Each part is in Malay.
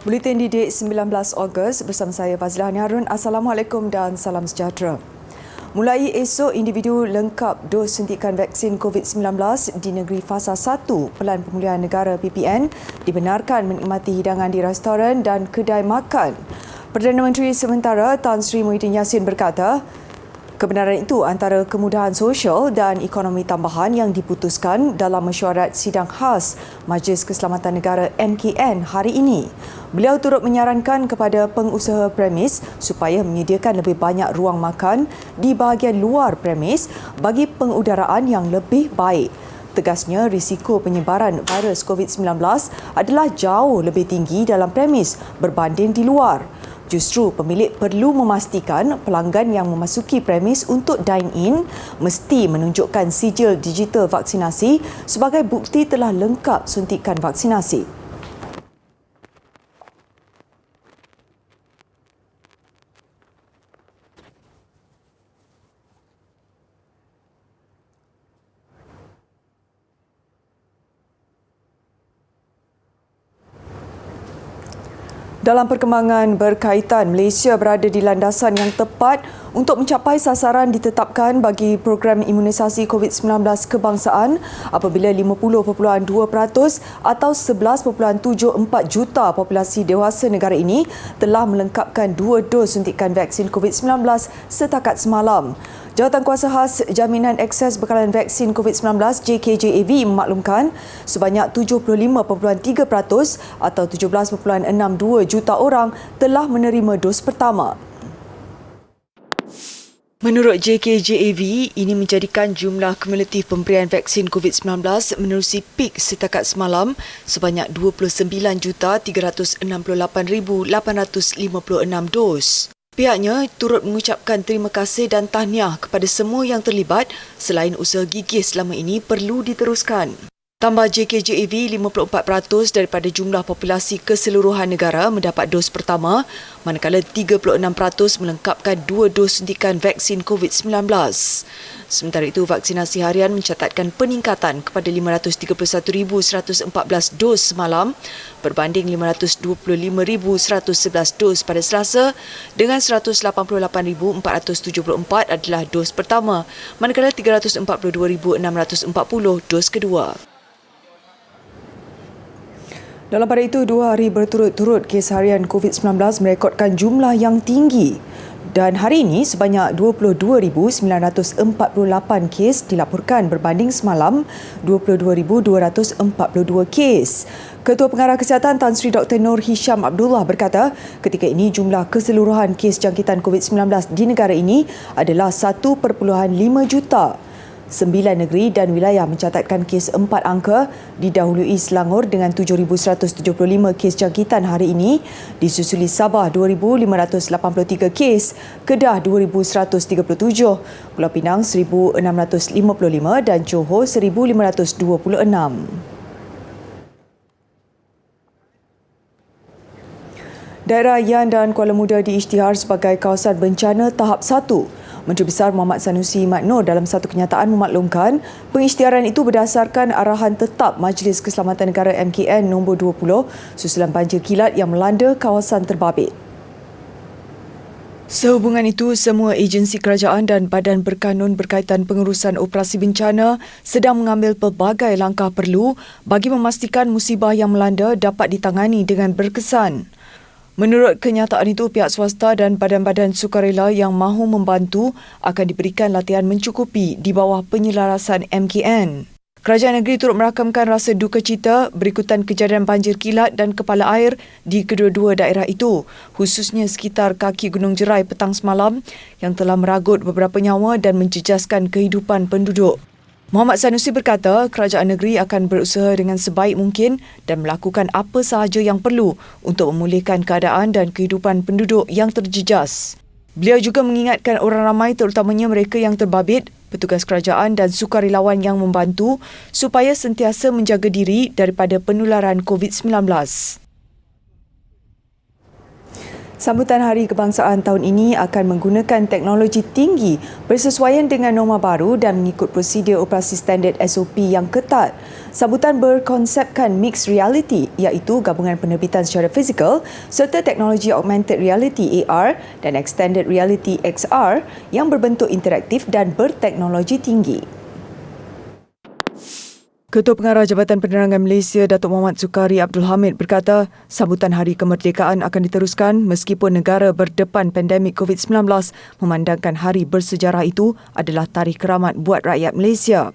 Buletin Didik 19 Ogos bersama saya Fazlah Harun. Assalamualaikum dan salam sejahtera. Mulai esok, individu lengkap dos suntikan vaksin COVID-19 di negeri Fasa 1 Pelan Pemulihan Negara PPN dibenarkan menikmati hidangan di restoran dan kedai makan. Perdana Menteri sementara Tan Sri Muhyiddin Yassin berkata, kebenaran itu antara kemudahan sosial dan ekonomi tambahan yang diputuskan dalam mesyuarat sidang khas Majlis Keselamatan Negara MKN hari ini. Beliau turut menyarankan kepada pengusaha premis supaya menyediakan lebih banyak ruang makan di bahagian luar premis bagi pengudaraan yang lebih baik. Tegasnya, risiko penyebaran virus COVID-19 adalah jauh lebih tinggi dalam premis berbanding di luar. Justru pemilik perlu memastikan pelanggan yang memasuki premis untuk dine-in mesti menunjukkan sijil digital vaksinasi sebagai bukti telah lengkap suntikan vaksinasi. Dalam perkembangan berkaitan, Malaysia berada di landasan yang tepat untuk mencapai sasaran ditetapkan bagi program imunisasi COVID-19 kebangsaan apabila 50.2% atau 11.74 juta populasi dewasa negara ini telah melengkapkan 2 dos suntikan vaksin COVID-19 setakat semalam. Jawatankuasa Khas Jaminan Akses Bekalan Vaksin COVID-19 JKJAV memaklumkan sebanyak 75.3% atau 17.62 juta orang telah menerima dos pertama. Menurut JKJAV, ini menjadikan jumlah kumulatif pemberian vaksin COVID-19 menerusi peak setakat semalam sebanyak 29,368,856 dos. Pihaknya turut mengucapkan terima kasih dan tahniah kepada semua yang terlibat selain usaha gigih selama ini perlu diteruskan. Tambah JKJAV, 54% daripada jumlah populasi keseluruhan negara mendapat dos pertama, manakala 36% melengkapkan 2 dos suntikan vaksin COVID-19. Sementara itu, vaksinasi harian mencatatkan peningkatan kepada 531,114 dos semalam berbanding 525,111 dos pada Selasa dengan 188,474 adalah dos pertama, manakala 342,640 dos kedua. Dalam pada itu, 2 hari berturut-turut kes harian COVID-19 merekodkan jumlah yang tinggi dan hari ini sebanyak 22,948 kes dilaporkan berbanding semalam 22,242 kes. Ketua Pengarah Kesihatan Tan Sri Dr. Nur Hisham Abdullah berkata, ketika ini jumlah keseluruhan kes jangkitan COVID-19 di negara ini adalah 1.5 juta. 9 negeri dan wilayah mencatatkan kes 4 angka, didahului Selangor dengan 7,175 kes jangkitan hari ini, disusuli Sabah 2,583 kes, Kedah 2,137, Pulau Pinang 1,655 dan Johor 1,526. Daerah Yan dan Kuala Muda diisytihar sebagai kawasan bencana tahap 1. Menteri Besar Muhammad Sanusi Maknur dalam satu kenyataan memaklumkan pengisytiharan itu berdasarkan arahan tetap Majlis Keselamatan Negara MKN nombor 20 susulan banjir kilat yang melanda kawasan terbabit. Sehubungan itu, semua agensi kerajaan dan badan berkanun berkaitan pengurusan operasi bencana sedang mengambil pelbagai langkah perlu bagi memastikan musibah yang melanda dapat ditangani dengan berkesan. Menurut kenyataan itu, pihak swasta dan badan-badan sukarela yang mahu membantu akan diberikan latihan mencukupi di bawah penyelarasan MKN. Kerajaan negeri turut merakamkan rasa duka cita berikutan kejadian banjir kilat dan kepala air di kedua-dua daerah itu, khususnya sekitar kaki Gunung Jerai petang semalam yang telah meragut beberapa nyawa dan menjejaskan kehidupan penduduk. Muhammad Sanusi berkata kerajaan negeri akan berusaha dengan sebaik mungkin dan melakukan apa sahaja yang perlu untuk memulihkan keadaan dan kehidupan penduduk yang terjejas. Beliau juga mengingatkan orang ramai terutamanya mereka yang terbabit, petugas kerajaan dan sukarelawan yang membantu supaya sentiasa menjaga diri daripada penularan COVID-19. Sambutan Hari Kebangsaan tahun ini akan menggunakan teknologi tinggi bersesuaian dengan norma baru dan mengikut prosedur operasi standard SOP yang ketat. Sambutan berkonsepkan mixed reality iaitu gabungan penerbitan secara fizikal serta teknologi augmented reality AR dan extended reality XR yang berbentuk interaktif dan berteknologi tinggi. Ketua Pengarah Jabatan Penerangan Malaysia Datuk Muhammad Sukari Abdul Hamid berkata sambutan Hari Kemerdekaan akan diteruskan meskipun negara berdepan pandemik COVID-19 memandangkan hari bersejarah itu adalah tarikh keramat buat rakyat Malaysia.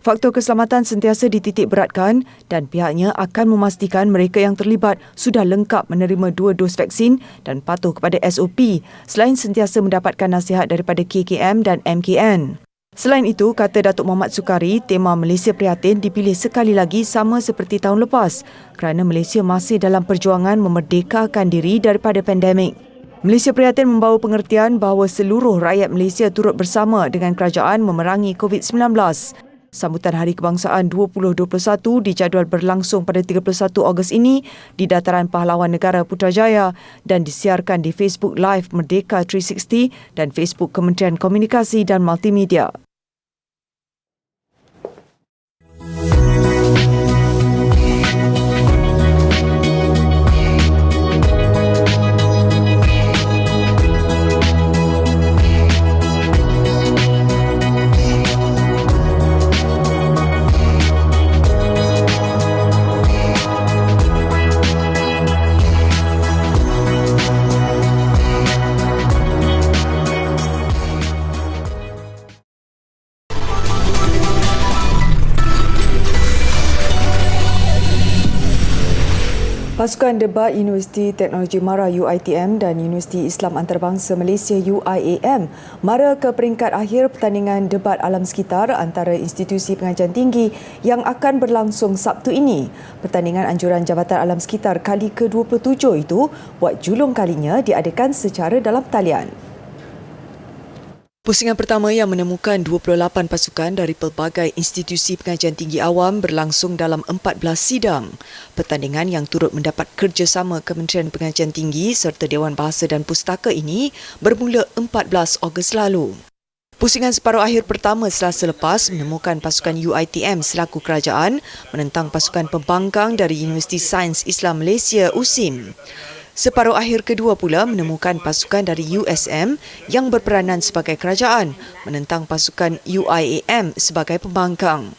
Faktor keselamatan sentiasa dititik beratkan dan pihaknya akan memastikan mereka yang terlibat sudah lengkap menerima 2 dos vaksin dan patuh kepada SOP selain sentiasa mendapatkan nasihat daripada KKM dan MKN. Selain itu, kata Datuk Muhammad Sukari, tema Malaysia Prihatin dipilih sekali lagi sama seperti tahun lepas kerana Malaysia masih dalam perjuangan memerdekakan diri daripada pandemik. Malaysia Prihatin membawa pengertian bahawa seluruh rakyat Malaysia turut bersama dengan kerajaan memerangi COVID-19. Sambutan Hari Kebangsaan 2021 dijadual berlangsung pada 31 Ogos ini di Dataran Pahlawan Negara Putrajaya dan disiarkan di Facebook Live Merdeka 360 dan Facebook Kementerian Komunikasi dan Multimedia. Pasukan debat Universiti Teknologi Mara UiTM dan Universiti Islam Antarabangsa Malaysia UIAM mara ke peringkat akhir pertandingan debat alam sekitar antara institusi pengajian tinggi yang akan berlangsung Sabtu ini. Pertandingan anjuran Jabatan Alam Sekitar kali ke-27 itu buat julung kalinya diadakan secara dalam talian. Pusingan pertama yang menemukan 28 pasukan dari pelbagai institusi pengajian tinggi awam berlangsung dalam 14 sidang. Pertandingan yang turut mendapat kerjasama Kementerian Pengajian Tinggi serta Dewan Bahasa dan Pustaka ini bermula 14 Ogos lalu. Pusingan separuh akhir pertama Selasa lepas menemukan pasukan UiTM selaku kerajaan menentang pasukan pembangkang dari Universiti Sains Islam Malaysia USIM. Separuh akhir kedua pula menemukan pasukan dari USM yang berperanan sebagai kerajaan menentang pasukan UIAM sebagai pembangkang.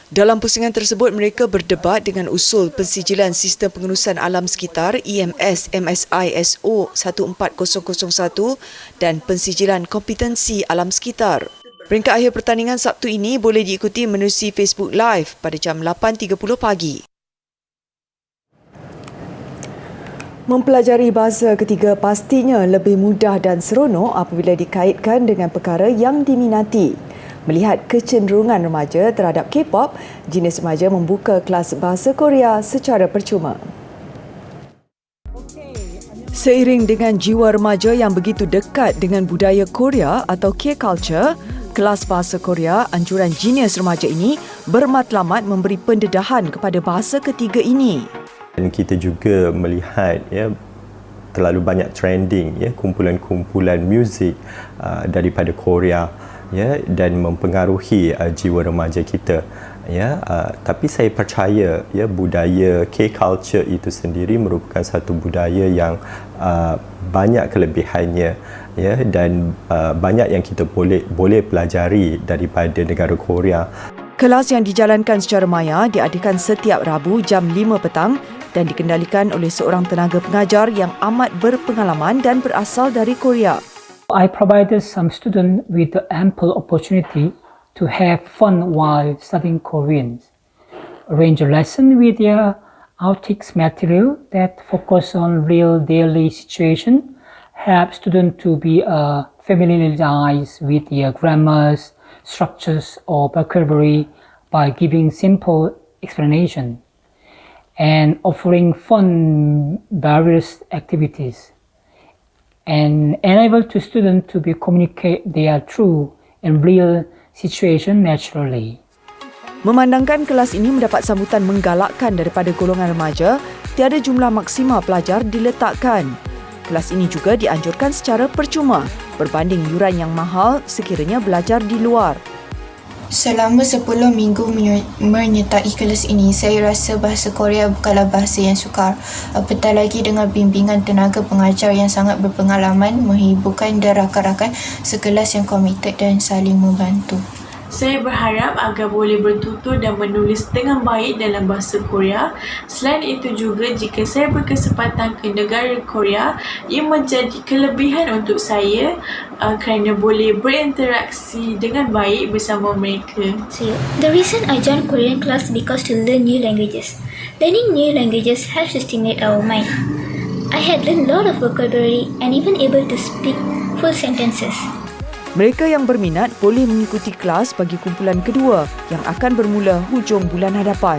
Dalam pusingan tersebut, mereka berdebat dengan usul pensijilan sistem pengurusan alam sekitar EMS MSI SO 14001 dan pensijilan kompetensi alam sekitar. Peringkat akhir pertandingan Sabtu ini boleh diikuti menerusi Facebook Live pada jam 8.30 pagi. Mempelajari bahasa ketiga pastinya lebih mudah dan seronok apabila dikaitkan dengan perkara yang diminati. Melihat kecenderungan remaja terhadap K-pop, jenis remaja membuka kelas bahasa Korea secara percuma. Seiring dengan jiwa remaja yang begitu dekat dengan budaya Korea atau K-culture, kelas bahasa Korea anjuran jenis remaja ini bermatlamat memberi pendedahan kepada bahasa ketiga ini. Dan kita juga melihat terlalu banyak trending kumpulan-kumpulan muzik daripada Korea dan mempengaruhi jiwa remaja kita tapi saya percaya budaya K-culture itu sendiri merupakan satu budaya yang banyak kelebihannya dan banyak yang kita boleh pelajari daripada negara Korea. Kelas yang dijalankan secara maya diadakan setiap Rabu jam 5 petang dan dikendalikan oleh seorang tenaga pengajar yang amat berpengalaman dan berasal dari Korea. I provided some students with the ample opportunity to have fun while studying Korean. Arrange a lesson with their outtakes material that focus on real daily situation, help students to be familiarized with their grammars, structures or vocabulary by giving simple explanation and offering fun various activities and enable to students to be communicate their true and real situation naturally. Memandangkan kelas ini mendapat sambutan menggalakkan daripada golongan remaja, tiada jumlah maksima pelajar diletakkan. Kelas ini juga dianjurkan secara percuma berbanding yuran yang mahal sekiranya belajar di luar. Selama 10 minggu menyertai kelas ini, saya rasa bahasa Korea bukanlah bahasa yang sukar. Apatah lagi dengan bimbingan tenaga pengajar yang sangat berpengalaman, menghiburkan dan rakan-rakan sekelas yang komited dan saling membantu. Saya berharap agar boleh bertutur dan menulis dengan baik dalam bahasa Korea. Selain itu juga, jika saya berkesempatan ke negara Korea, ia menjadi kelebihan untuk saya kerana boleh berinteraksi dengan baik bersama mereka. The reason I joined Korean class because to learn new languages. Learning new languages helps to stimulate our mind. I had learned a lot of vocabulary and even able to speak full sentences. Mereka yang berminat boleh mengikuti kelas bagi kumpulan kedua yang akan bermula hujung bulan hadapan.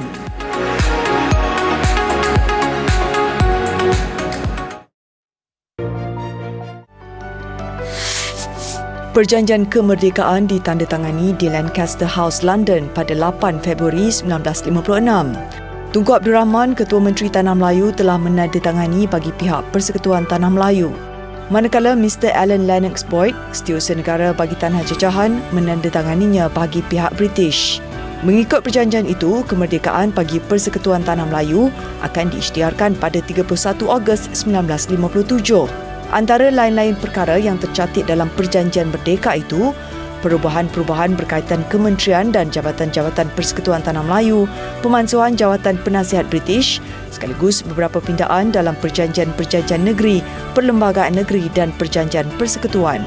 Perjanjian kemerdekaan ditandatangani di Lancaster House, London pada 8 Februari 1956. Tunku Abdul Rahman, Ketua Menteri Tanah Melayu, telah menandatangani bagi pihak Persekutuan Tanah Melayu. Manakala Mr. Alan Lennox Boyd, Setiausaha Negara bagi Tanah Jajahan, menandatanganinya bagi pihak British. Mengikut perjanjian itu, kemerdekaan bagi Persekutuan Tanah Melayu akan diisytiharkan pada 31 Ogos 1957. Antara lain-lain perkara yang tercatat dalam perjanjian merdeka itu, perubahan-perubahan berkaitan kementerian dan jabatan-jabatan Persekutuan Tanah Melayu, pemansuhan jawatan penasihat British, sekaligus beberapa pindaan dalam perjanjian-perjanjian negeri, perlembagaan negeri dan perjanjian persekutuan.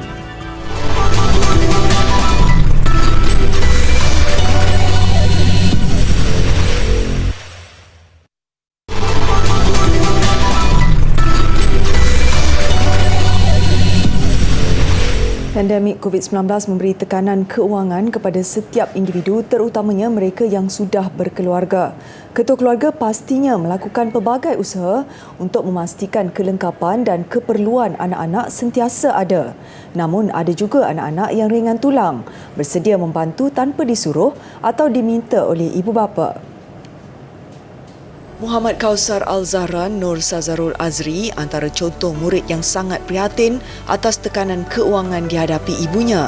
Pandemik COVID-19 memberi tekanan keuangan kepada setiap individu, terutamanya mereka yang sudah berkeluarga. Ketua keluarga pastinya melakukan pelbagai usaha untuk memastikan kelengkapan dan keperluan anak-anak sentiasa ada. Namun ada juga anak-anak yang ringan tulang, bersedia membantu tanpa disuruh atau diminta oleh ibu bapa. Muhammad Kausar Al-Zahran Nur Sazarul Azri antara contoh murid yang sangat prihatin atas tekanan keuangan dihadapi ibunya.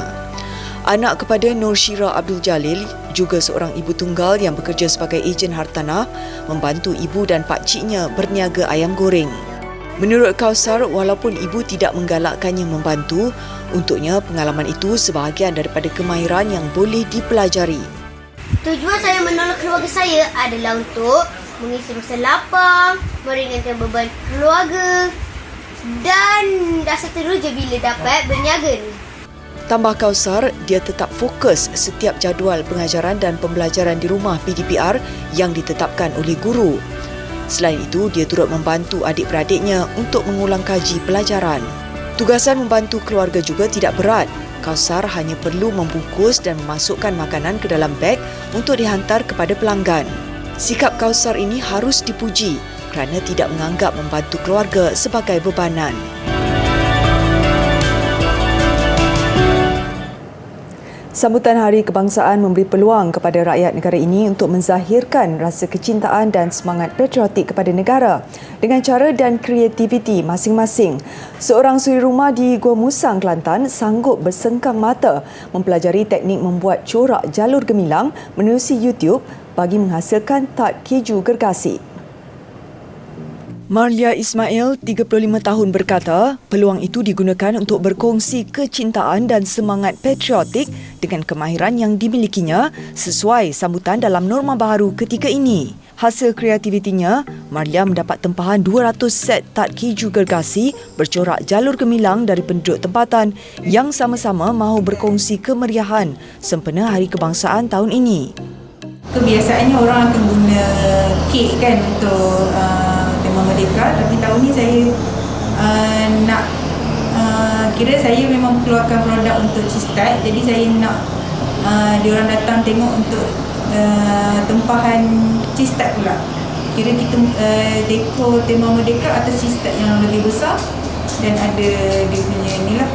Anak kepada Nur Syira Abdul Jalil, juga seorang ibu tunggal yang bekerja sebagai ejen hartanah, membantu ibu dan pakciknya berniaga ayam goreng. Menurut Kausar, walaupun ibu tidak menggalakkannya membantu, untuknya pengalaman itu sebahagian daripada kemahiran yang boleh dipelajari. Tujuan saya menolong keluarga saya adalah untuk mengisi masa lapang, meringankan beban keluarga dan rasa teruja bila dapat berniaga ni. Tambah Kausar, dia tetap fokus setiap jadual pengajaran dan pembelajaran di rumah PDPR yang ditetapkan oleh guru. Selain itu, dia turut membantu adik-beradiknya untuk mengulang kaji pelajaran. Tugasan membantu keluarga juga tidak berat. Kausar hanya perlu membungkus dan memasukkan makanan ke dalam beg untuk dihantar kepada pelanggan. Sikap Kausar ini harus dipuji kerana tidak menganggap membantu keluarga sebagai bebanan. Sambutan Hari Kebangsaan memberi peluang kepada rakyat negara ini untuk menzahirkan rasa kecintaan dan semangat patriotik kepada negara dengan cara dan kreativiti masing-masing. Seorang suri rumah di Gua Musang, Kelantan sanggup bersengkang mata mempelajari teknik membuat corak jalur gemilang menerusi YouTube bagi menghasilkan tart keju gergasi. Marlia Ismail, 35 tahun berkata, peluang itu digunakan untuk berkongsi kecintaan dan semangat patriotik dengan kemahiran yang dimilikinya sesuai sambutan dalam norma baharu ketika ini. Hasil kreativitinya, Marlia mendapat tempahan 200 set tart keju gergasi bercorak jalur gemilang dari penduduk tempatan yang sama-sama mahu berkongsi kemeriahan sempena Hari Kebangsaan tahun ini. Kebiasaannya orang akan guna kek kan untuk tema merdeka, tapi tahun ni saya nak kira saya memang keluarkan produk untuk cheese tart, jadi saya nak diorang datang tengok untuk tempahan cheese tart pula. Kira kita dekor tema merdeka atas cheese tart yang lebih besar dan ada dia punya inilah.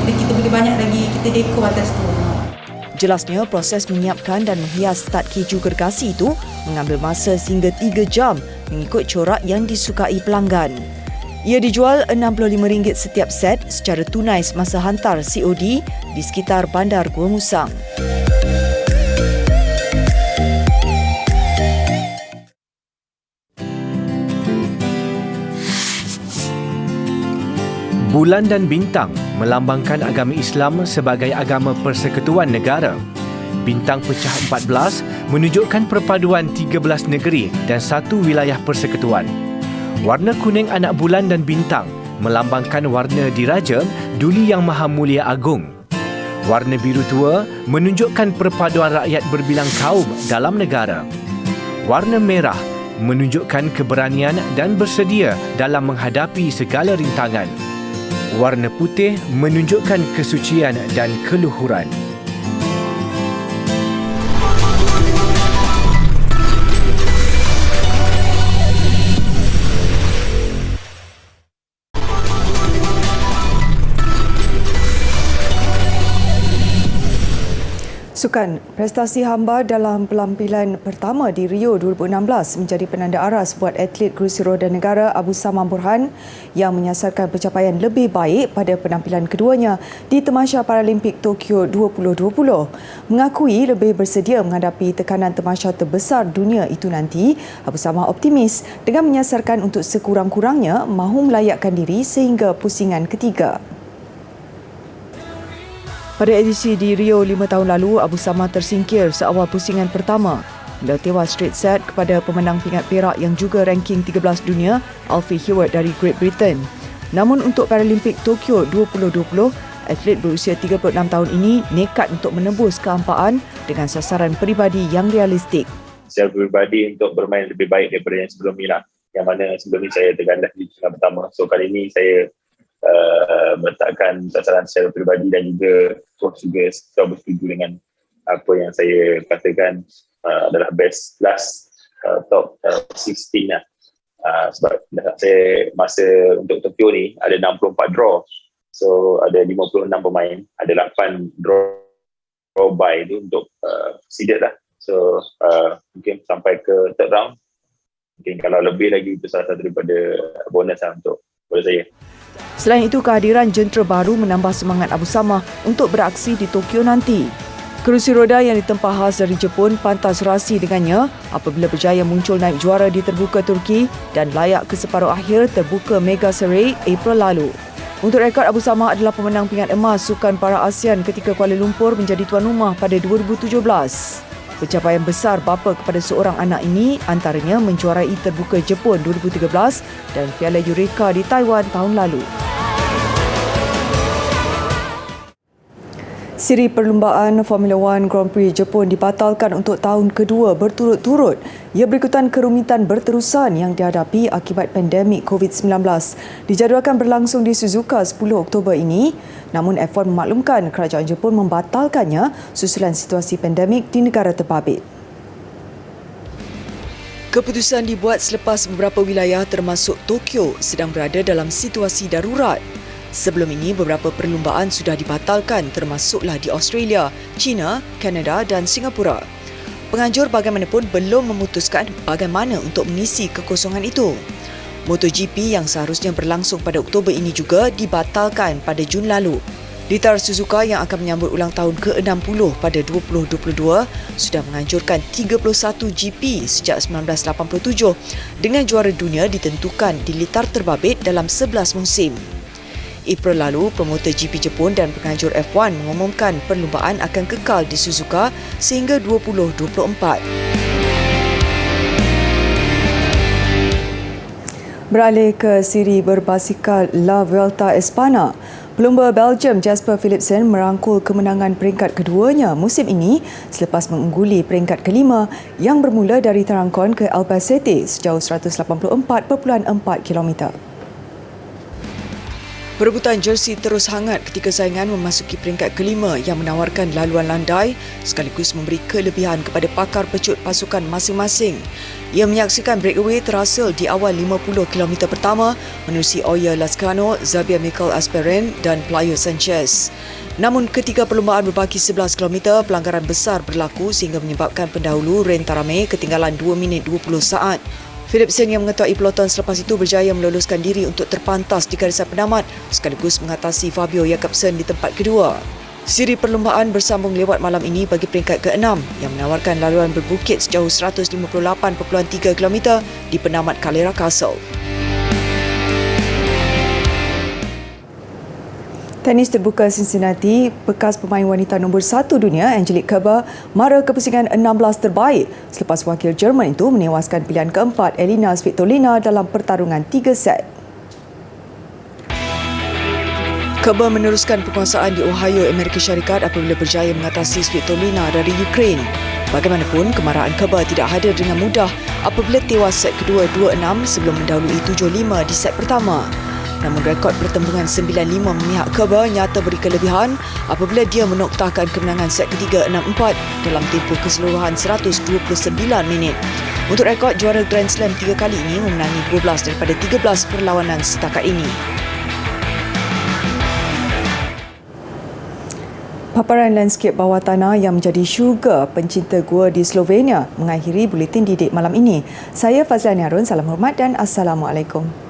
Jadi kita boleh banyak lagi kita dekor atas tu. Jelasnya, proses menyiapkan dan menghias tart keju gergasi itu mengambil masa sehingga 3 jam mengikut corak yang disukai pelanggan. Ia dijual RM65 setiap set secara tunai semasa hantar COD di sekitar Bandar Gua Musang. Bulan dan bintang melambangkan agama Islam sebagai agama persekutuan negara. Bintang pecah 14 menunjukkan perpaduan 13 negeri dan satu wilayah persekutuan. Warna kuning anak bulan dan bintang melambangkan warna diraja Duli Yang Maha Mulia Agung. Warna biru tua menunjukkan perpaduan rakyat berbilang kaum dalam negara. Warna merah menunjukkan keberanian dan bersedia dalam menghadapi segala rintangan. Warna putih menunjukkan kesucian dan keluhuran. Sukan, prestasi hamba dalam pelampilan pertama di Rio 2016 menjadi penanda aras buat atlet kerusi roda negara Abu Sama Burhan yang menyasarkan pencapaian lebih baik pada penampilan keduanya di Tamasya Paralimpik Tokyo 2020. Mengakui lebih bersedia menghadapi tekanan tamasya terbesar dunia itu nanti, Abu Sama optimis dengan menyasarkan untuk sekurang-kurangnya mahu melayakkan diri sehingga pusingan ketiga. Pada edisi di Rio 5 tahun lalu, Abu Sama tersingkir seawal pusingan pertama. Beliau tewas straight set kepada pemenang pingat perak yang juga ranking 13 dunia, Alfie Hewitt dari Great Britain. Namun untuk Paralimpik Tokyo 2020, atlet berusia 36 tahun ini nekat untuk menembus kehampaan dengan sasaran peribadi yang realistik. Secara peribadi untuk bermain lebih baik daripada yang sebelum ni lah. Yang mana sebelum ni saya tergandas di pusingan pertama. So kali ni saya meletakkan sasaran secara peribadi dan juga coach juga bersetuju dengan apa yang saya katakan adalah best last top 16 lah. Sebab saya masa untuk Tokyo ni ada 64 draw, so ada 56 pemain, ada 8 draw by tu untuk seeded lah. So mungkin sampai ke third round, mungkin kalau lebih lagi itu salah satu daripada bonus lah untuk saya. Selain itu, kehadiran jentera baru menambah semangat Abu Sama untuk beraksi di Tokyo nanti. Kerusi roda yang ditempah khas dari Jepun pantas rasi dengannya apabila berjaya muncul naik juara di terbuka Turki dan layak ke separuh akhir terbuka Mega Serai April lalu. Untuk rekod, Abu Sama adalah pemenang pingat emas Sukan Para ASEAN ketika Kuala Lumpur menjadi tuan rumah pada 2017. Pencapaian besar bapa kepada seorang anak ini antaranya menjuarai terbuka Jepun 2013 dan Piala Eureka di Taiwan tahun lalu. Siri perlumbaan Formula One Grand Prix Jepun dibatalkan untuk tahun kedua berturut-turut. Ia berikutan kerumitan berterusan yang dihadapi akibat pandemik COVID-19. Dijadualkan berlangsung di Suzuka 10 Oktober ini, namun F1 memaklumkan kerajaan Jepun membatalkannya susulan situasi pandemik di negara terbabit. Keputusan dibuat selepas beberapa wilayah termasuk Tokyo sedang berada dalam situasi darurat. Sebelum ini, beberapa perlumbaan sudah dibatalkan termasuklah di Australia, China, Kanada dan Singapura. Penganjur bagaimanapun belum memutuskan bagaimana untuk mengisi kekosongan itu. MotoGP yang seharusnya berlangsung pada Oktober ini juga dibatalkan pada Jun lalu. Litar Suzuka yang akan menyambut ulang tahun ke-60 pada 2022 sudah menganjurkan 31 GP sejak 1987 dengan juara dunia ditentukan di litar terbabit dalam 11 musim. April lalu, promotor GP Jepun dan penganjur F1 mengumumkan perlumbaan akan kekal di Suzuka sehingga 2024. Beralih ke siri berbasikal La Vuelta Espana, pelumba Belgium Jasper Philipsen merangkul kemenangan peringkat keduanya musim ini selepas mengungguli peringkat kelima yang bermula dari Tarancon ke Albacete sejauh 184.4 km. Perebutan jersey terus hangat ketika saingan memasuki peringkat kelima yang menawarkan laluan landai sekaligus memberi kelebihan kepada pakar pecut pasukan masing-masing. Ia menyaksikan breakaway terhasil di awal 50 km pertama menerusi Oya Lascano, Xavier Mikel Asperen dan Pelayo Sanchez. Namun ketika perlumbaan berbaki 11 km, pelanggaran besar berlaku sehingga menyebabkan pendahulu Ren Tarame ketinggalan 2 minit 20 saat. Philipson yang mengetuai peloton selepas itu berjaya meloluskan diri untuk terpantas di garisan penamat sekaligus mengatasi Fabio Jakobsen di tempat kedua. Siri perlumbaan bersambung lewat malam ini bagi peringkat ke-6 yang menawarkan laluan berbukit sejauh 158.3 km di penamat Calera Castle. Tenis terbuka Cincinnati, bekas pemain wanita nombor 1 dunia Angelique Kerber mara ke pusingan 16 terbaik selepas wakil Jerman itu menewaskan pilihan keempat Elina Svitolina dalam pertarungan 3 set. Kerber meneruskan penguasaan di Ohio, Amerika Syarikat apabila berjaya mengatasi Svitolina dari Ukraine. Bagaimanapun, kemarahan Kerber tidak hadir dengan mudah apabila tewas set kedua 2-6 sebelum mendahului 7-5 di set pertama. Namun rekod pertembungan 9-5 memihak Kerber nyata beri kelebihan apabila dia menoktahkan kemenangan set ketiga 6-4 dalam tempoh keseluruhan 129 minit. Untuk rekod, juara Grand Slam 3 kali ini memenangi 12 daripada 13 perlawanan setakat ini. Paparan lanskip bawah tanah yang menjadi syurga pencinta gua di Slovenia mengakhiri buletin didik malam ini. Saya Fazliani Harun, salam hormat dan Assalamualaikum.